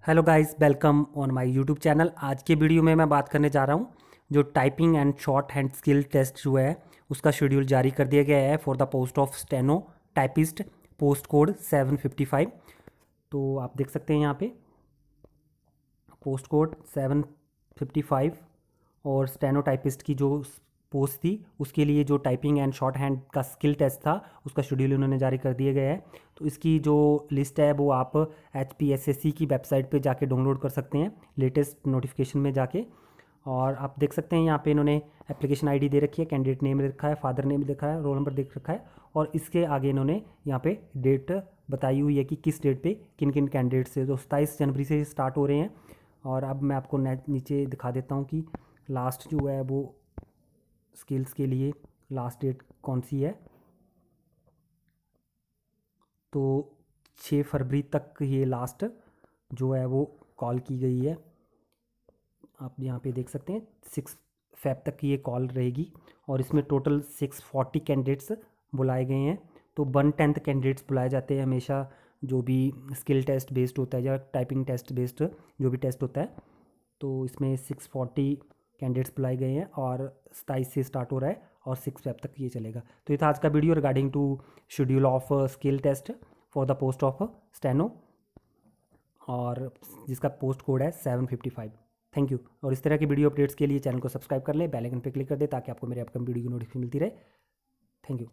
Hello guys, welcome on my YouTube channel. आज के video में मैं बात करने जा रहा हूँ जो typing and shorthand skill test जो है उसका शेड्यूल जारी कर दिया गया है for the post of steno typist, post code 755। तो आप देख सकते हैं यहाँ पे पोस्ट कोड 755 और स्टेनो टाइपिस्ट की जो पोस्ट थी उसके लिए जो टाइपिंग एंड शॉर्ट हैंड का स्किल टेस्ट था उसका शेड्यूल उन्होंने जारी कर दिया गया है। तो इसकी जो लिस्ट है वो आप HPSSC की वेबसाइट पे जाके डाउनलोड कर सकते हैं, लेटेस्ट नोटिफिकेशन में जाके। और आप देख सकते हैं यहाँ पे इन्होंने एप्लीकेशन आईडी दे रखी है, कैंडिडेट नेम लिखा है, फादर नेम लिखा है, रोल नंबर देख रखा है और इसके आगे इन्होंने यहाँ पे डेट बताई हुई है कि किस डेट पे किन किन कैंडिडेट से, जो 27 जनवरी से स्टार्ट हो रहे हैं। और अब मैं आपको नीचे दिखा देता हूँ कि लास्ट जो है वो स्किल्स के लिए लास्ट डेट कौन सी है। तो 6 फरवरी तक ये लास्ट जो है वो कॉल की गई है। आप यहाँ पे देख सकते हैं 6 फेब तक ये कॉल रहेगी और इसमें टोटल 640 कैंडिडेट्स बुलाए गए हैं। तो 1/10 कैंडिडेट्स बुलाए जाते हैं हमेशा, जो भी स्किल टेस्ट बेस्ड होता है या टाइपिंग टेस्ट बेस्ड जो भी टेस्ट होता है। तो इसमें 640 कैंडिडेट्स बुलाए गए हैं और 27 से स्टार्ट हो रहा है और 6 फेब तक ये चलेगा। तो ये था आज का video regarding to schedule of skill test for the post of steno, और जिसका पोस्ट कोड है 755। Thank you. और इस तरह की वीडियो अपडेट्स के लिए चैनल को सब्सक्राइब कर लें, बेल आइकन पर क्लिक कर दें ताकि आपको मेरे अपकमिंग वीडियो की नोटिफिकेशन मिलती रहे। Thank you.